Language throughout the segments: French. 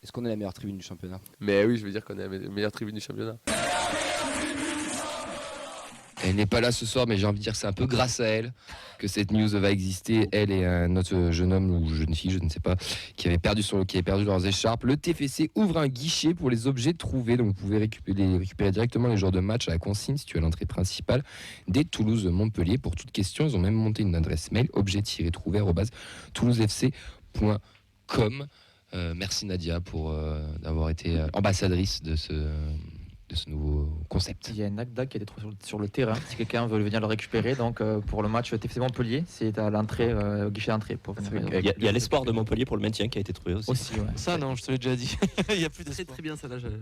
Est-ce qu'on est la meilleure tribune du championnat? Mais oui, je veux dire qu'on est la meilleure tribune du championnat. Elle n'est pas là ce soir, mais j'ai envie de dire que c'est un peu grâce à elle que cette news va exister. Elle et un autre jeune homme ou jeune fille, je ne sais pas, qui avait perdu leurs écharpes. Le TFC ouvre un guichet pour les objets trouvés, donc vous pouvez récupérer directement les jours de match à la consigne située à l'entrée principale des Toulouse-Montpellier. Pour toute question, ils ont même monté une adresse mail objet-trouvé@toulousefc.com. Merci Nadia pour d'avoir été ambassadrice de ce nouveau concept. Il y a une Agda qui est sur le terrain, si quelqu'un veut venir le récupérer. Donc pour le match TFC Montpellier, c'est à l'entrée, au guichet d'entrée. Il y a l'espoir de Montpellier pour le maintien qui a été trouvé aussi. Ouais. Ça, non, je te l'ai déjà dit. Il y a plus de. C'est très bien, ça là, je Il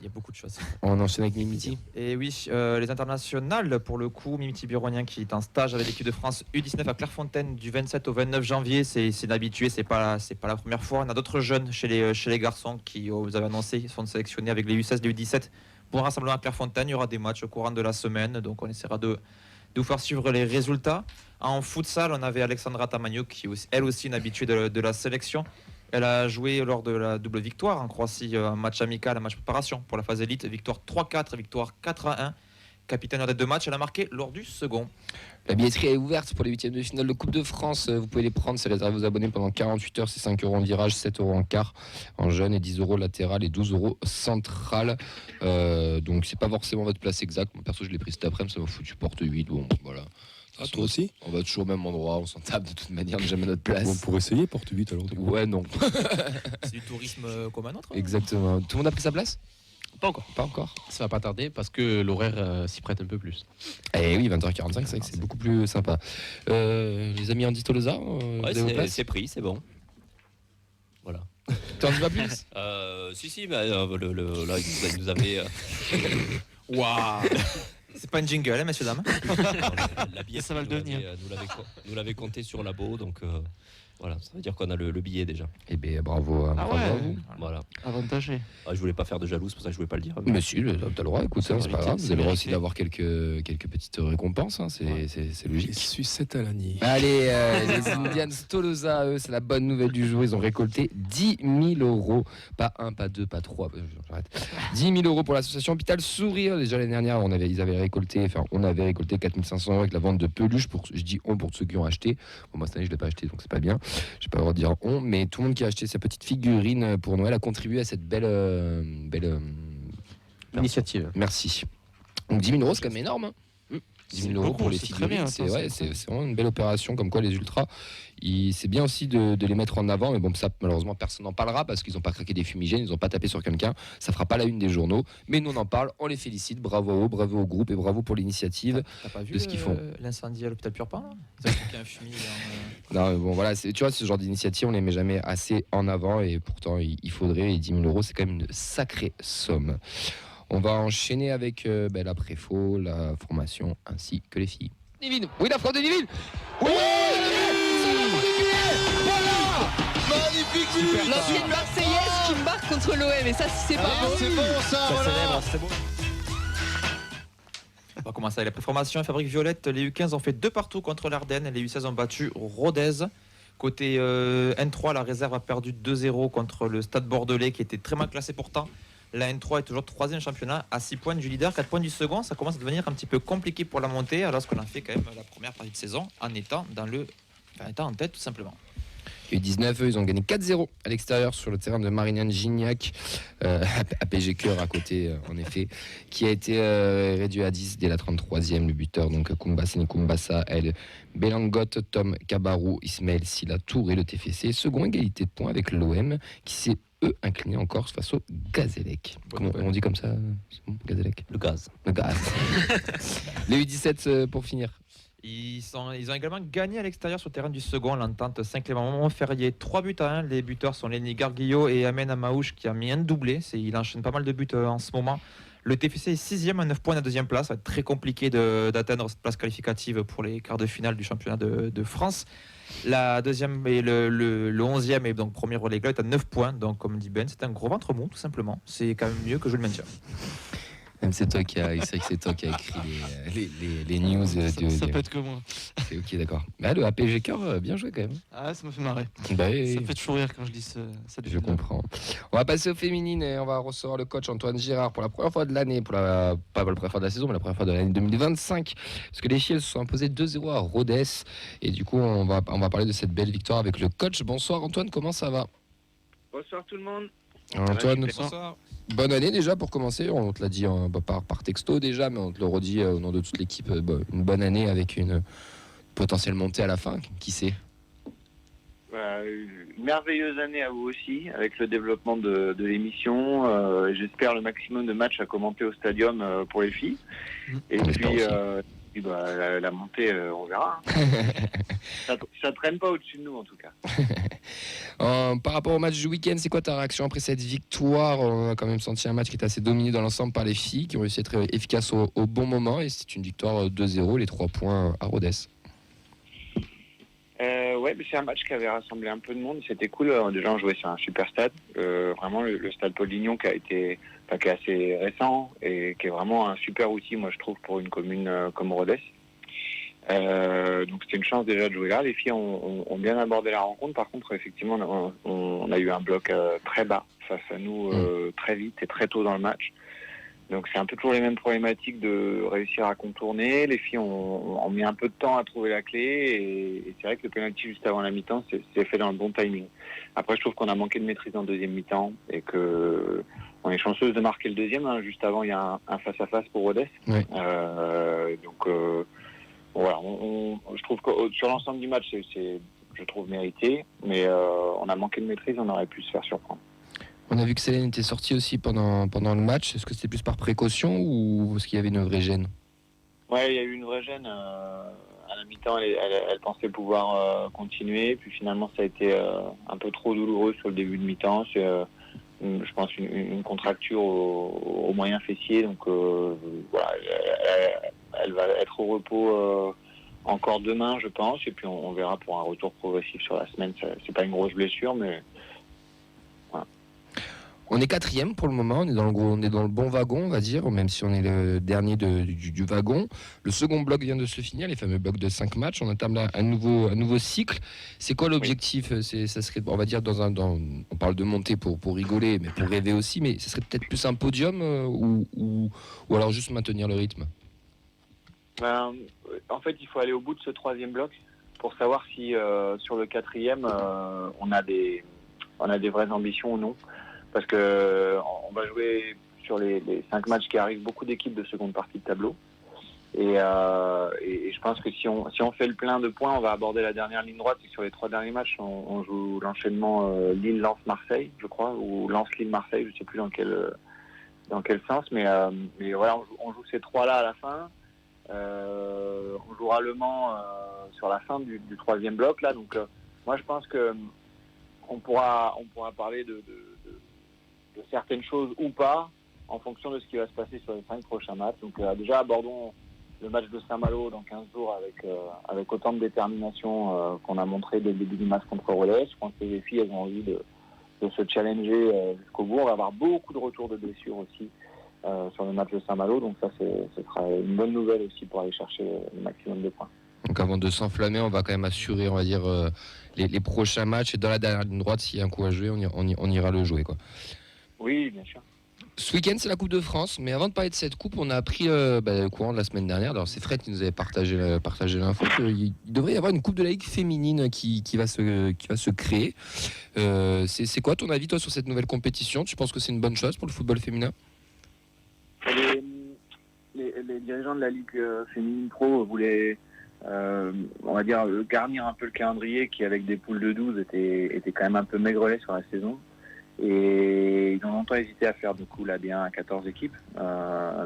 y a beaucoup de choses. On enchaîne avec Mimiti. Et oui, les internationales, pour le coup, Mimiti Bironien qui est en stage avec l'équipe de France U19 à Clairefontaine du 27 au 29 janvier. C'est d'habitué, c'est pas la première fois. On a d'autres jeunes chez les garçons qui, vous avez annoncé, sont sélectionnés avec les U16, les U17 pour un rassemblement à Clairefontaine. Il y aura des matchs au courant de la semaine, donc on essaiera de vous faire suivre les résultats. En futsal, on avait Alexandra Tamagno qui est elle aussi une habituée de la sélection. Elle a joué lors de la double victoire en Croatie, un match amical, un match préparation pour la phase élite, victoire 3-4, victoire 4-1. Capitaine en tête de match, elle a marqué lors du second. La billetterie est ouverte pour les huitièmes de finale de Coupe de France. Vous pouvez les prendre, c'est réservé aux abonnés pendant 48 heures. C'est 5 € en virage, 7 € en quart en jeune et 10 € latéral et 12 € central. Donc c'est pas forcément votre place exacte. Moi perso je l'ai pris cet après-midi, ça m'a foutu porte 8. Bon voilà. Ah, toi aussi? On va toujours au même endroit, on s'en tape de toute manière, jamais notre place. Bon, pour essayer porte 8 alors. Ouais non. C'est du tourisme comme un autre. Exactement. Tout le monde a pris sa place? Pas encore. Pas encore. Ça va pas tarder parce que l'horaire s'y prête un peu plus. Eh oui, 20h45, c'est vrai que c'est beaucoup plus sympa. Les amis Andy Tolosa, Ouais, c'est pris, c'est bon. Voilà. T'en dis pas plus? Si, mais là, il nous avait. Waouh. C'est pas une jingle, hein, messieurs dames. La billet, ça va le devenir. Nous l'avait compté sur Labo, donc voilà, ça veut dire qu'on a le billet déjà. Eh bien, bravo à vous. Voilà. Avantagé. Je voulais pas faire de jalouse, pour ça que je voulais pas le dire. Mais si, t'as le droit, écoute, c'est pas grave. Vous avez le droit aussi mérité. d'avoir quelques petites récompenses, hein, c'est logique. Je suis 7 à l'année. Allez, les Indians Tolosa, eux, c'est la bonne nouvelle du jour. Ils ont récolté 10 000 €. Pas 1, pas 2, pas 3. J'arrête. 10 000 € pour l'association Hôpital Sourire. Déjà l'année dernière, on avait récolté 4 500 € avec la vente de peluches. Je dis on pour ceux qui ont acheté. Bon, moi cette année, je l'ai pas acheté, donc c'est pas bien. J'ai pas le droit de dire on, mais tout le monde qui a acheté sa petite figurine pour Noël a contribué à cette belle Initiative. Merci. Donc 10 000 €, c'est quand même énorme. Hein. 10 000 € pour les c'est très figurines, bien, c'est vraiment une belle opération. Comme quoi, les ultras, c'est bien aussi de les mettre en avant. Mais bon, ça, malheureusement, personne n'en parlera parce qu'ils n'ont pas craqué des fumigènes, ils n'ont pas tapé sur quelqu'un. Ça fera pas la une des journaux. Mais nous, on en parle, on les félicite. Bravo à eux, bravo au groupe et bravo pour l'initiative. T'as pas vu de ce qu'ils font. L'incendie à l'hôpital Purpan là? Ils ont craqué un fumier Non, mais bon, voilà, tu vois, ce genre d'initiative, on les met jamais assez en avant. Et pourtant, il faudrait. Et 10 000 € c'est quand même une sacrée somme. On va enchaîner avec la préfo, la formation ainsi que les filles. Divine. Oui, la frappe de Divine. Oui, voilà. Magnifique but. L'ancienne Marseillaise qui marque contre l'OM. Et ça, c'est pas bon. C'est bon ça, voilà. c'est bon. On va commencer avec la préformation. Fabrique Violette, les U15 ont fait 2 partout contre l'Ardenne. Les U16 ont battu Rodez. Côté N3, la réserve a perdu 2-0 contre le Stade Bordelais qui était très mal classé pourtant. La N3 est toujours 3e championnat à 6 points du leader, 4 points du second. Ça commence à devenir un petit peu compliqué pour la montée alors qu'on a fait quand même la première partie de saison en étant en tête tout simplement. Les U19, eux, ils ont gagné 4-0 à l'extérieur sur le terrain de Marignane Gignac, APG Cœur à côté, en effet, qui a été réduit à 10 dès la 33e. Le buteur, donc Kumbasa, El Belangot, Tom Kabarou, Ismaël Silla Touré, le TFC. Second égalité de points avec l'OM qui s'est incliné en Corse face au Gazélec. Comment on dit comme ça? C'est bon, Gazélec. Le gaz. Les U17 pour finir. Ils ont également gagné à l'extérieur sur le terrain du second, l'entente Saint-Clément-Montferrier, 3-1. Les buteurs sont Lenny Garguillo et Amen Amaouche qui a mis un doublé. Il enchaîne pas mal de buts en ce moment. Le TFC est 6e à 9 points à la 2e place. Ça va être très compliqué d'atteindre cette place qualificative pour les quarts de finale du championnat de France. La deuxième et le 11e et donc premier relégable est à 9 points. Donc comme dit Ben, c'est un gros ventre mou tout simplement. C'est quand même mieux que je le maintiens. Même c'est toi qui a, c'est vrai que c'est toi qui a écrit les news. Ça peut être que moi. C'est ok, d'accord. Mais le APG Cœur, bien joué quand même. Ah, ça me fait marrer. Bah, Ça oui, me fait toujours rire quand je dis cette je comprends. On va passer aux féminines et on va recevoir le coach Antoine Girard pour la première fois de l'année, pas pour la première fois de la saison, mais la première fois de l'année 2025. Parce que les filles elles se sont imposées 2-0 à Rodez. Et du coup, on va parler de cette belle victoire avec le coach. Bonsoir Antoine, comment ça va? Bonsoir tout le monde. Antoine, Bonsoir. bonne année déjà pour commencer. On te l'a dit par texto déjà, mais on te le redit au nom de toute l'équipe. Une bonne année avec une potentielle montée à la fin. Qui sait? Une merveilleuse année à vous aussi, avec le développement de l'émission. J'espère le maximum de matchs à commenter au stadium pour les filles. Et puis, la montée, on verra. ça traîne pas au-dessus de nous en tout cas. Par rapport au match du week-end, c'est quoi ta réaction après cette victoire? On a quand même senti un match qui était assez dominé dans l'ensemble par les filles, qui ont réussi à être efficaces au bon moment. Et c'est une victoire 2-0, les 3 points à Rodez. Mais c'est un match qui avait rassemblé un peu de monde. C'était cool. Déjà, on jouait sur un super stade. Vraiment, le stade Paul Lignon qui est assez récent et qui est vraiment un super outil, moi, je trouve, pour une commune comme Rodez. Donc c'était une chance déjà de jouer là. Les filles ont bien abordé la rencontre. Par contre, effectivement, on a eu un bloc très bas face à nous très vite et très tôt dans le match. Donc c'est un peu toujours les mêmes problématiques de réussir à contourner. Les filles ont mis un peu de temps à trouver la clé et c'est vrai que le penalty juste avant la mi-temps c'est fait dans le bon timing. Après je trouve qu'on a manqué de maîtrise en deuxième mi-temps et que on est chanceuse de marquer le deuxième. Juste avant il y a un face-à-face pour Rodez. Ouais. Voilà, je trouve que sur l'ensemble du match c'est je trouve mérité, mais on a manqué de maîtrise, on aurait pu se faire surprendre. On a vu que Célène était sortie aussi pendant le match. Est-ce que c'était plus par précaution ou est-ce qu'il y avait une vraie gêne? Ouais, il y a eu une vraie gêne. À la mi-temps, elle pensait pouvoir continuer. Puis finalement, ça a été un peu trop douloureux sur le début de mi-temps. C'est, je pense, une contracture au moyen fessier. Donc voilà, elle va être au repos encore demain, je pense. Et puis on verra pour un retour progressif sur la semaine. C'est pas une grosse blessure, mais... On est 4e pour le moment, on est dans le bon wagon, on va dire, même si on est le dernier du wagon. Le second bloc vient de se finir, les fameux blocs de 5 matchs. On entame là un nouveau cycle. C'est quoi l'objectif? Ça serait, on va dire, on parle de montée pour rigoler, mais pour rêver aussi, mais ça serait peut-être plus un podium ou alors juste maintenir le rythme? En fait, il faut aller au bout de ce 3e bloc pour savoir si sur le 4e, on a des vraies ambitions ou non. Parce que on va jouer sur les 5 matchs qui arrivent beaucoup d'équipes de seconde partie de tableau. Et je pense que si on fait le plein de points, on va aborder la dernière ligne droite. Et sur les 3 derniers matchs, on joue l'enchaînement Lille-Lens-Marseille, je crois, ou Lens-Lille-Marseille, je ne sais plus dans quel sens. Mais voilà, on joue ces 3-là à la fin. On jouera Le Mans sur la fin du 3e bloc. Là. Donc moi, je pense que on pourra parler de certaines choses ou pas en fonction de ce qui va se passer sur les 5 prochains matchs. Donc déjà abordons le match de Saint-Malo dans 15 jours avec autant de détermination qu'on a montré dès le début du match contre Rodez. Je pense que les filles elles ont envie de se challenger jusqu'au bout. On va avoir beaucoup de retours de blessures aussi sur le match de Saint-Malo, donc ça ce sera une bonne nouvelle aussi pour aller chercher le maximum de points. Donc avant de s'enflammer, on va quand même assurer, on va dire, les prochains matchs. Et dans la dernière ligne droite, s'il y a un coup à jouer, on ira le jouer, quoi. Oui, bien sûr. Ce week-end, c'est la Coupe de France, mais avant de parler de cette coupe, on a appris le courant de la semaine dernière. Alors, c'est Fred qui nous avait partagé l'info qu'il devrait y avoir une Coupe de la Ligue féminine qui va se créer. C'est quoi ton avis, toi, sur cette nouvelle compétition? Tu penses que c'est une bonne chose pour le football féminin? Les dirigeants de la Ligue féminine pro voulaient, on va dire, garnir un peu le calendrier qui, avec des poules de 12, était quand même un peu maigrelet sur la saison. Et ils ont longtemps hésité à faire du coup la D1 à 14 équipes,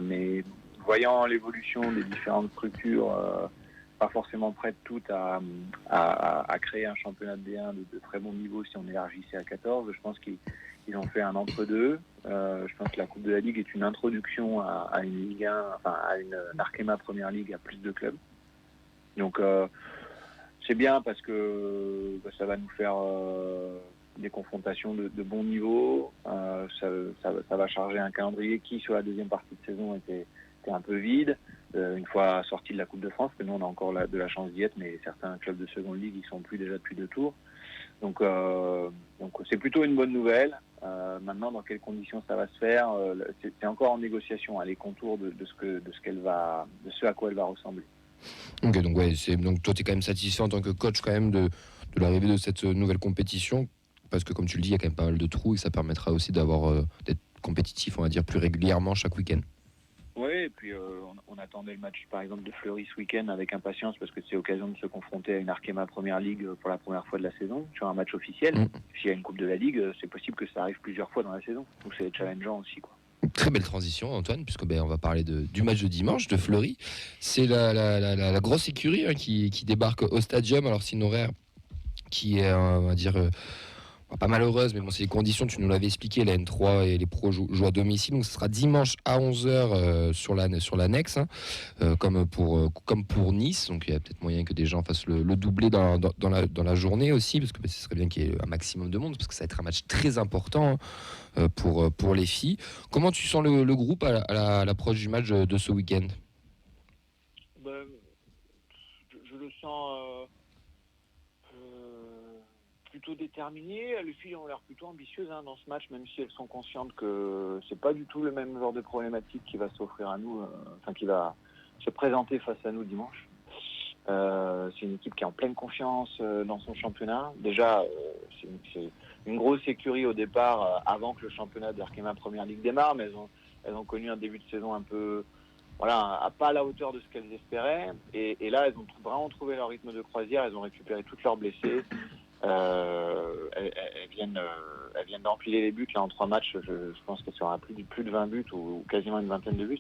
mais voyant l'évolution des différentes structures, pas forcément prêtes toutes à créer un championnat de D1 de très bon niveau si on élargissait à 14, je pense qu'ils ont fait un entre-deux. Je pense que la Coupe de la Ligue est une introduction à une Ligue 1, enfin à une Arkema Première Ligue à plus de clubs. Donc c'est bien parce que ça va nous faire des confrontations de bon niveau. Ça va charger un calendrier qui, sur la deuxième partie de saison, était un peu vide. Une fois sorti de la Coupe de France, que nous on a encore de la chance d'y être, mais certains clubs de seconde ligue ils sont plus déjà depuis 2 tours. Donc c'est plutôt une bonne nouvelle. Maintenant, dans quelles conditions ça va se faire, c'est encore en négociation, les contours de ce à quoi elle va ressembler. Ok, donc toi tu es quand même satisfait en tant que coach quand même de l'arrivée de cette nouvelle compétition, parce que comme tu le dis, il y a quand même pas mal de trous et ça permettra aussi d'être compétitif, on va dire, plus régulièrement chaque week-end. Oui, et puis on attendait le match par exemple de Fleury ce week-end avec impatience parce que c'est l'occasion de se confronter à une Arkema Première Ligue pour la première fois de la saison sur un match officiel. S'il y a une Coupe de la Ligue, c'est possible que ça arrive plusieurs fois dans la saison, donc c'est challengeant aussi, quoi. Très belle transition, Antoine, puisque on va parler du match de dimanche de Fleury. C'est la grosse écurie qui débarque au Stadium. Alors c'est une horaire qui est, on va dire, pas malheureuse, mais bon, c'est les conditions, tu nous l'avais expliqué, la N3 et les pros jouent à domicile, donc ce sera dimanche à 11h sur l'annexe, comme pour Nice, donc il y a peut-être moyen que des gens fassent le doublé dans la journée aussi, parce que ce serait bien qu'il y ait un maximum de monde, parce que ça va être un match très important pour les filles. Comment tu sens le groupe à l'approche du match de ce week-end ? Je le sens plutôt déterminé. Les filles ont l'air plutôt ambitieuses dans ce match, même si elles sont conscientes que c'est pas du tout le même genre de problématique qui va s'offrir à nous, qui va se présenter face à nous dimanche. C'est une équipe qui est en pleine confiance dans son championnat. Déjà, c'est une grosse écurie au départ, avant que le championnat d'Arkema Première Ligue démarre, mais elles ont connu un début de saison un peu, pas à la hauteur de ce qu'elles espéraient. Et là, elles ont vraiment trouvé leur rythme de croisière. Elles ont récupéré toutes leurs blessés. Elles viennent d'empiler les buts là en 3 matchs. Je pense qu'elles seront à plus de 20 buts ou quasiment une vingtaine de buts.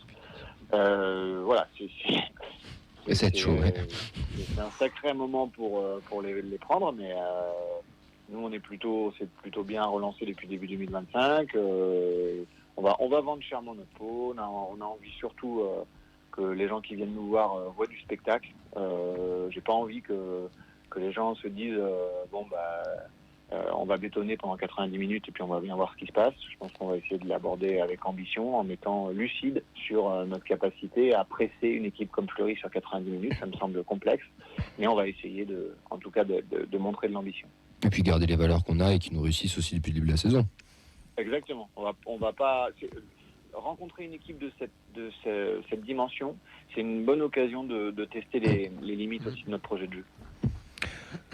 C'est chaud. C'est un sacré moment pour les prendre, mais nous c'est plutôt bien relancé depuis début 2025. On va vendre chèrement notre peau. On a envie surtout que les gens qui viennent nous voir voient du spectacle. J'ai pas envie que les gens se disent on va bétonner pendant 90 minutes et puis on va bien voir ce qui se passe. Je pense qu'on va essayer de l'aborder avec ambition en étant lucide sur notre capacité à presser une équipe comme Fleury sur 90 minutes. Ça me semble complexe, mais on va essayer de montrer de l'ambition. Et puis garder les valeurs qu'on a et qui nous réussissent aussi depuis le début de la saison. Exactement. On va pas rencontrer une équipe de cette dimension. C'est une bonne occasion de tester les limites aussi de notre projet de jeu.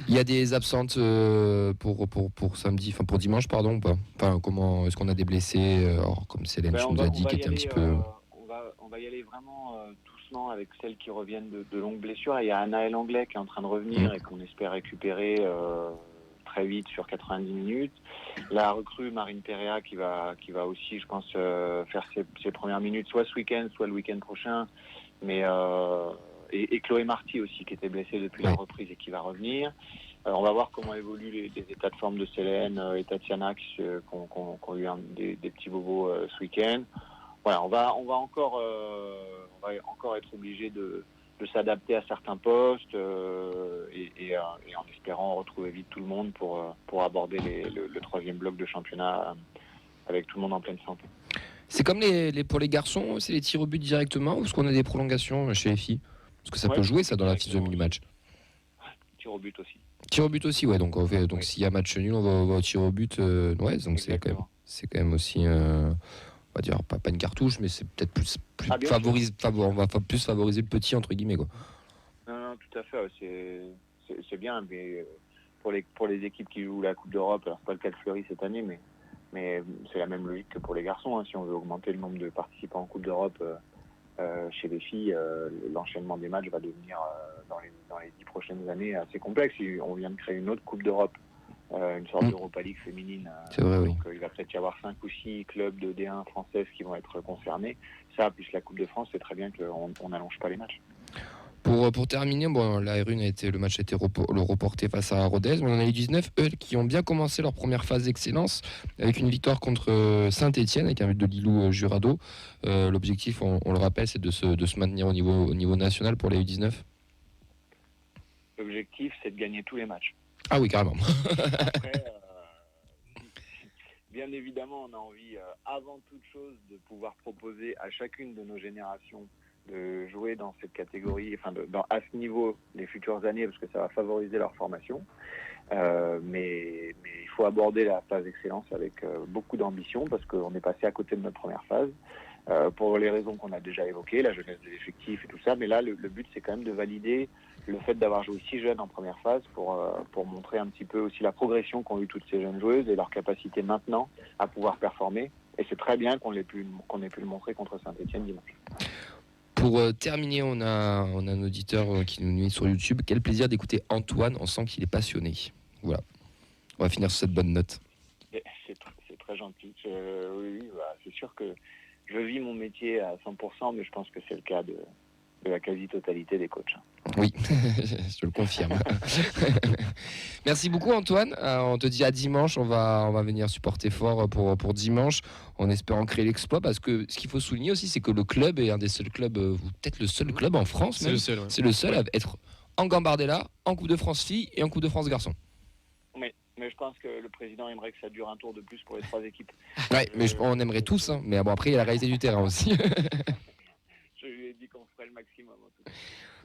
Il y a des absentes pour samedi, pour dimanche, pardon, ou pas ? Comment est-ce qu'on a des blessés, comme Célène nous a dit, qui était un petit peu. On va y aller vraiment doucement avec celles qui reviennent de longues blessures. Il y a Anaëlle Anglais qui est en train de revenir et qu'on espère récupérer très vite sur 90 minutes. La recrue Marine Perea qui va aussi, je pense, faire ses premières minutes, soit ce week-end, soit le week-end prochain. Mais et Chloé Marty aussi, qui était blessée depuis la reprise et qui va revenir. On va voir comment évoluent les états de forme de Célène et Tatiana qui ont eu des petits bobos ce week-end. Voilà, on va encore être obligé de s'adapter à certains postes et en espérant retrouver vite tout le monde pour aborder le 3e bloc de championnat avec tout le monde en pleine santé. C'est comme pour les garçons, c'est les tirs au but directement ou est-ce qu'on a des prolongations chez les filles ? Parce que ça peut jouer ça dans la physionomie du match. Tir au but aussi. Tir au but aussi, ouais. Donc s'il y a match nul, on va au tir au but. Donc c'est quand même aussi, on va dire pas une cartouche, mais c'est peut-être plus on va plus favoriser le petit entre guillemets, quoi. Non, tout à fait. C'est bien, mais pour les équipes qui jouent la Coupe d'Europe, alors c'est pas le cas de Fleury cette année, mais c'est la même logique que pour les garçons. Si on veut augmenter le nombre de participants en Coupe d'Europe chez les filles, l'enchaînement des matchs va devenir dans les 10 prochaines années assez complexe. On vient de créer une autre Coupe d'Europe, une sorte d'Europa League féminine. C'est vrai, donc il va peut-être y avoir 5 ou 6 clubs de D1 françaises qui vont être concernés. Ça, plus la Coupe de France, c'est très bien qu'on n'allonge pas les matchs. Pour terminer, le match a été reporté face à Rodez. On en a eu 19, eux qui ont bien commencé leur première phase d'excellence avec une victoire contre Saint-Etienne avec un but de Lilou Jurado. L'objectif, on le rappelle, c'est de se maintenir au niveau national pour les U19. L'objectif, c'est de gagner tous les matchs. Ah oui, carrément. Après, bien évidemment, on a envie, avant toute chose, de pouvoir proposer à chacune de nos générations de jouer dans cette catégorie, à ce niveau les futures années, parce que ça va favoriser leur formation. Mais il faut aborder la phase excellence avec beaucoup d'ambition, parce qu'on est passé à côté de notre première phase, pour les raisons qu'on a déjà évoquées, la jeunesse des effectifs et tout ça. Mais là, le but, c'est quand même de valider le fait d'avoir joué si jeune en première phase pour montrer un petit peu aussi la progression qu'ont eu toutes ces jeunes joueuses et leur capacité maintenant à pouvoir performer. Et c'est très bien qu'on ait pu le montrer contre Saint-Etienne dimanche. Pour terminer, on a un auditeur qui nous met sur YouTube. Quel plaisir d'écouter Antoine, on sent qu'il est passionné. Voilà, on va finir sur cette bonne note. C'est très gentil. Oui, c'est sûr que je vis mon métier à 100%, mais je pense que c'est le cas de la quasi-totalité des coachs. Oui, je le confirme. Merci beaucoup Antoine. On te dit à dimanche, on va venir supporter fort pour dimanche, en espérant créer l'exploit, parce que ce qu'il faut souligner aussi, c'est que le club est un des seuls clubs, peut-être le seul club en France, C'est le seul. Ouais. c'est le seul à être en Gambardella, en Coupe de France filles et en Coupe de France garçons. Mais je pense que le président aimerait que ça dure un tour de plus pour les 3 équipes. Ouais, mais on aimerait tous, hein. Mais bon, après il y a la réalité du terrain aussi. Je lui ai dit qu'on ferait le maximum. En tout cas.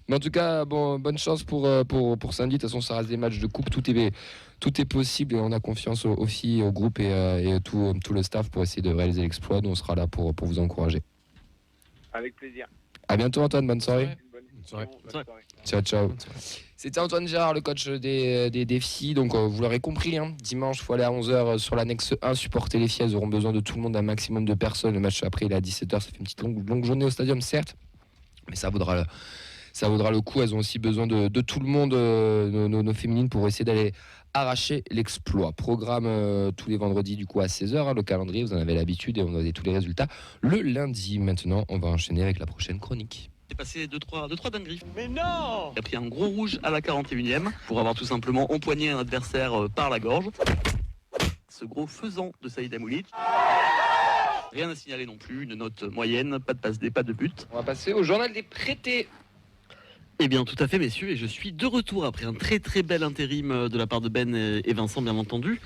Mais en tout cas, bonne chance pour samedi. De toute façon, ça reste des matchs de coupe. Tout est possible et on a confiance aux filles, au groupe et tout le staff pour essayer de réaliser l'exploit. Nous, on sera là pour vous encourager. Avec plaisir. À bientôt, Antoine. Bonne soirée. Bonne soirée. soirée. Ciao, ciao. C'était Antoine Gérard, le coach des filles. Donc, vous l'aurez compris, hein, dimanche, il faut aller à 11h sur l'annexe 1, supporter les filles. Elles auront besoin de tout le monde, un maximum de personnes. Le match après, il est à 17h. Ça fait une petite longue journée au stadium, certes. Mais ça vaudra le coup. Elles ont aussi besoin de tout le monde, nos féminines, pour essayer d'aller arracher l'exploit. Programme tous les vendredis du coup à 16h, hein, le calendrier, vous en avez l'habitude et on a tous les résultats le lundi. Maintenant, on va enchaîner avec la prochaine chronique. C'est passé 2-3 dingueries. Mais non! Il a pris un gros rouge à la 41e pour avoir tout simplement empoigné un adversaire par la gorge. Ce gros faisant de Saïd Amoulic. Rien à signaler non plus, une note moyenne, pas de passe D, pas de but. On va passer au journal des prêtés. Eh bien tout à fait messieurs, et je suis de retour après un très très bel intérim de la part de Ben et Vincent bien entendu.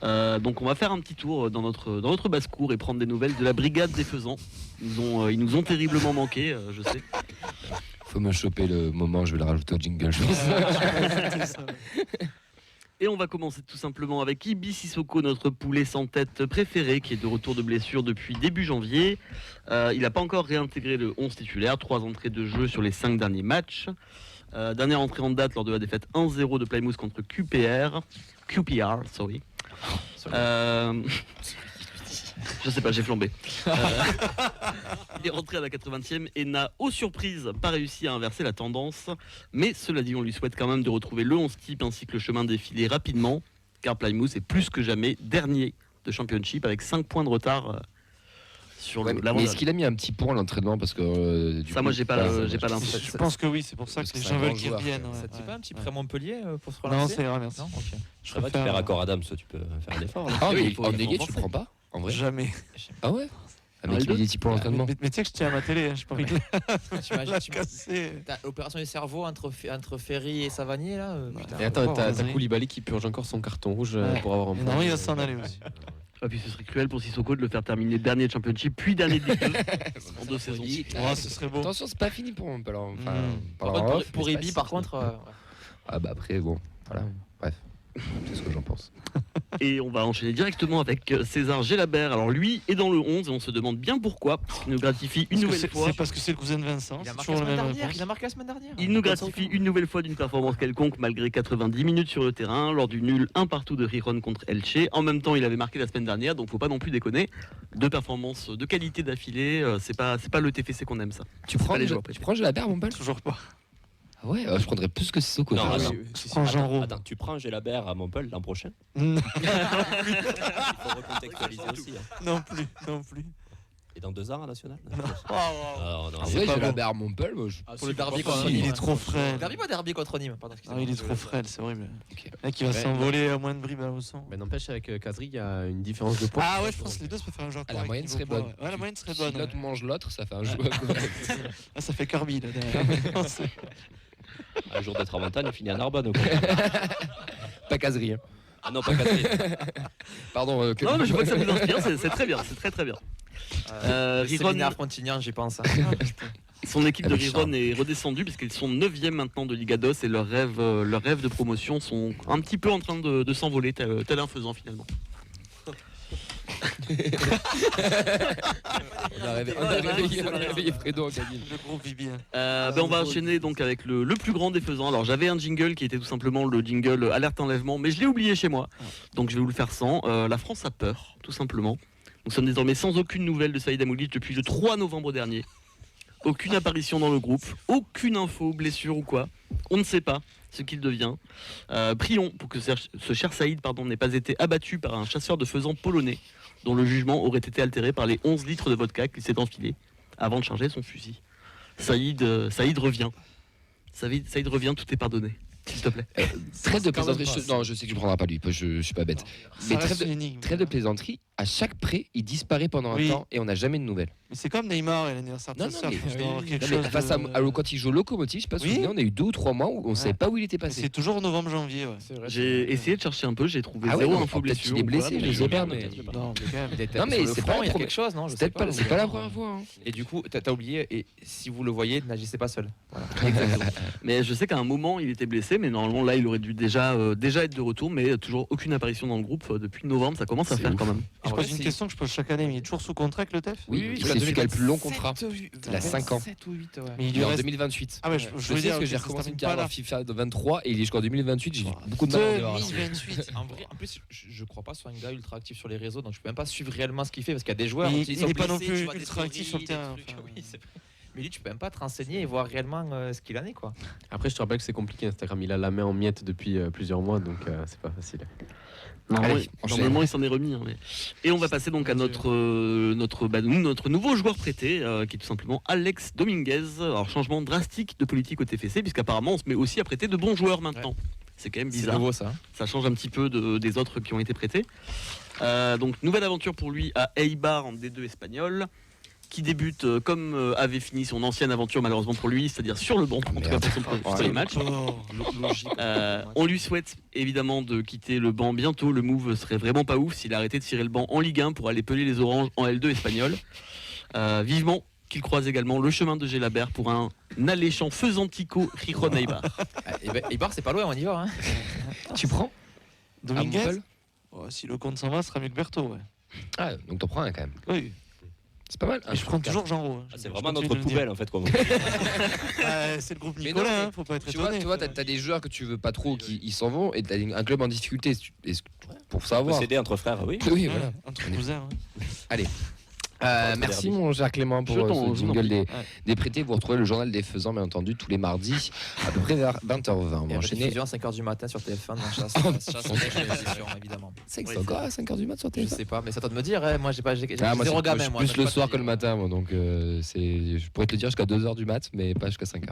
Donc on va faire un petit tour dans notre basse-cour et prendre des nouvelles de la brigade des faisans. Ils nous ont terriblement manqué, je sais. Faut me choper le moment, je vais le rajouter au jingle, je pense. Et on va commencer tout simplement avec Ibi Sissoko, notre poulet sans tête préféré, qui est de retour de blessure depuis début janvier. Il n'a pas encore réintégré le 11 titulaire, 3 entrées de jeu sur les 5 derniers matchs. Dernière entrée en date lors de la défaite 1-0 de Plymouth contre QPR, sorry. Je sais pas, j'ai flambé. Il est rentré à la 80e et n'a, aux surprises, pas réussi à inverser la tendance. Mais cela dit, on lui souhaite quand même de retrouver le 11 type ainsi que le chemin défilé rapidement, car Plymouth est plus que jamais dernier de Championship avec 5 points de retard sur l'avant-dernier. Mais est-ce qu'il a mis un petit point à l'entraînement parce que ça, moi, j'ai pas l'info. Je pense que oui, c'est pour ça que les gens veulent qu'ils reviennent. Ça te dit pas un petit prêt Montpellier pour se Non, relancer? c'est vrai, merci. Non, ok. Ça va, tu fais raccord Adams, tu peux faire un effort. Là. Ah, mais il faut en dégué, tu renforcer. le prends pas en vrai? Jamais. Ah ouais? Un mec qui met des petits points à l'entraînement. Mais tu sais que je tiens à ma télé, je peux pas la Tu casser. T'as l'opération du cerveau entre Ferry et Savanier là. Putain. Et attends, t'as vas-y. Koulibaly qui purge encore son carton rouge Ouais. pour avoir un Mais point. non, il va s'en aller aussi. Et puis ce serait cruel pour Sissoko de le faire terminer dernier de Championship, puis dernier de Ligue 2 en 2 saisons. Oh, ce serait beau. Attention, c'est pas fini pour moi. Enfin, Par contre, pour Ibi, par contre. Ah bah après, bon, voilà. Bref, c'est ce que j'en pense. Et on va enchaîner directement avec César Gélabert. Alors lui est dans le 11 et on se demande bien pourquoi. Il nous gratifie une nouvelle fois. C'est parce que c'est le cousin de Vincent. Il a C'est marqué toujours la la semaine même dernière. réponse. Il a marqué la semaine dernière. Il nous gratifie une nouvelle fois d'une performance quelconque malgré 90 minutes sur le terrain lors du nul 1 partout de Riron contre Elche. En même temps, il avait marqué la semaine dernière, donc faut pas non plus déconner. 2 performances de qualité d'affilée, c'est pas le TFC qu'on aime ça. Tu prends les joueurs Gélabert, mon pote? Toujours pas. Ah ouais, je prendrais plus que Sissoko. Non, ça. attends. Je prends Jean Roux. Attends, tu prends Gélabert à Montpellier l'an prochain? Non Il faut recontextualiser aussi. Hein. non plus. Et dans 2 ans à National? Oh, Non, En c'est vrai, pas Gélabert à Montpellier, moi, Pour le derby pas contre possible. Nîmes. Il est trop frêle. Derby pas derby contre Nîmes. Pardon, Ah, il est trop frêle, c'est horrible. Ok. Le mec, il va Ouais. s'envoler à moins de bribes à au sang. Mais n'empêche, avec Kazri, il y a une différence de points. Ah ouais, je pense que les deux, ça peut faire un joueur Ah, la correct moyenne niveau serait poids, bonne. ouais. Ouais, la moyenne serait Si bonne. l'autre ouais. mange l'autre, ça fait un joueur. Ah, ça fait Carby là derrière. un jour d'être à Montagne, il finit à Narbonne. Quoi. Pas caserie. Hein. Ah non, pas Catherine. Pardon. Non, mais je vois que ça vous inspire, c'est très bien, c'est très très bien. Le Riron- séminaire Frontignan, j'y pense. Son équipe de Avec Riron Charles. est redescendue puisqu'ils sont 9e maintenant de Liga DOS et leurs rêves de promotion sont un petit peu en train de s'envoler, tel un faisant finalement. On a réveillé Fredo en cabine. Le gros Bibi. On va enchaîner donc avec le plus grand des faisans. Alors j'avais un jingle qui était tout simplement le jingle alerte enlèvement, mais je l'ai oublié chez moi, donc je vais vous le faire sans. La France a peur, tout simplement. Nous sommes désormais sans aucune nouvelle de Saïd Amoulic depuis le 3 novembre dernier. Aucune apparition dans le groupe, aucune info, blessure ou quoi. On ne sait pas ce qu'il devient. Prions pour que ce cher Saïd n'ait pas été abattu par un chasseur de faisans polonais dont le jugement aurait été altéré par les 11 litres de vodka qu'il s'est enfilé avant de charger son fusil. Saïd revient. Saïd revient, tout est pardonné. S'il te plaît. Trêve de plaisanterie. Non, je sais que tu prendras pas lui. Je suis pas bête. Mais Ça reste une énigme. trêve de plaisanterie. À chaque prêt, il disparaît pendant un Oui. temps et on n'a jamais de nouvelles. Mais c'est comme Neymar et l'anniversaire de Non, sa non, sœur. mais- il faut avoir quelque Non, mais chose face de- à quand il joue au Locomotive, je sais pas si vous Oui. vous souvenez, on a eu 2 ou 3 mois où on ne savait pas où il était Mais passé. c'est toujours novembre-janvier. Ouais. J'ai essayé de chercher un peu, j'ai trouvé Ah ouais, zéro non, info peut-être blessure. qu'il est blessé, Voilà, je sais pas, mais- mais- Non, mais quand même. Il est Non, mais sur le c'est front, pas la il y a première- quelque chose, non? Je C'est sais peut-être pas, pas. c'est pas la première fois. Hein. Et du coup, t'as oublié, et si vous le voyez, n'agissez pas seul. Voilà. Mais je sais qu'à un moment il était blessé, mais normalement là il aurait dû déjà être de retour, mais toujours aucune apparition dans le groupe depuis novembre, ça commence à C'est faire ouf. quand même. Je En pose vrai, une c'est- question que je pose chaque année, mais il est toujours sous contrat avec le TEF Oui, c'est celui qui a le plus long contrat. Il a 5 ans. 7 ou 8, ouais. Mais il Il lui est en reste. 2028. Ah ouais, je Je veux sais dire parce que j'ai ça se recommencé termine une pas carrière là. à FIFA de 23 et il est jusqu'en 2028. J'ai beaucoup de mal à en débarrasser. 2028. En plus, je crois pas sur un gars ultra actif sur les réseaux, donc je peux même pas suivre réellement ce qu'il fait parce qu'il y a des joueurs. Mais qui il sont est pas non blessés, plus tu vois des ultra actif sur le stories, terrain, des trucs, enfin. oui, c'est vrai. Mais lui, tu peux même pas te renseigner et voir réellement ce qu'il en est, quoi. Après, je te rappelle que c'est compliqué Instagram. Il a la main en miettes depuis plusieurs mois, donc c'est pas facile. Normalement il s'en est remis. Hein, mais- Et on va passer donc à notre nouveau joueur prêté, qui est tout simplement Alex Dominguez. Alors changement drastique de politique au TFC, puisqu'apparemment on se met aussi à prêter de bons joueurs maintenant. C'est quand même C'est bizarre. nouveau, ça. Ça change un petit peu des autres qui ont été prêtés. Donc nouvelle aventure pour lui à Eibar en D2 espagnol, qui débute comme avait fini son ancienne aventure malheureusement pour lui, c'est-à-dire sur le banc, en tout cas pour son premier match. Oh. On lui souhaite évidemment de quitter le banc bientôt. Le move serait vraiment pas ouf s'il arrêtait de tirer le banc en Ligue 1 pour aller peler les Oranges en L2 espagnol. Vivement qu'il croise également le chemin de Gélabert pour un alléchant faisantico Riron Eibar. Et Bar, c'est pas loin, on y va. Hein. Tu prends Dominguez Montpellier Oh, si le compte s'en va, ce sera mieux que Berthaud. Ouais. Ah, donc t'en prends un quand même. Oui. C'est pas mal. Et je prends toujours Jean Roux. Ah, c'est vraiment notre poubelle en fait. Quoi. C'est le groupe Mais Nicolas, non, mais hein, faut pas être Tu vois, étonné. t'as des joueurs que tu veux pas trop qui ils s'en vont et t'as un club en difficulté. Pour savoir. S'aider entre frères, oui. Oui, Ouais, voilà. entre cousins. Ouais. Merci mon cher Clément pour Je t'en- ce je vous en jingle prie. des prêtés. Vous retrouvez le journal des faisans bien entendu tous les mardis à peu près vers 20h20. On va Et enchaîner. rediffusion à 5h du matin sur TF1 dans chasse l'édition, évidemment. C'est que Oui, c'est encore à 5h du mat sur Je TF1. sais pas, mais c'est à toi de me dire. Hein. Moi, j'ai pas. J'ai Ah, moi, zéro c'est gamin, moi. plus je le peux pas soir te que le dire. matin, moi, donc je pourrais te le dire jusqu'à 2h du mat, mais pas jusqu'à 5h.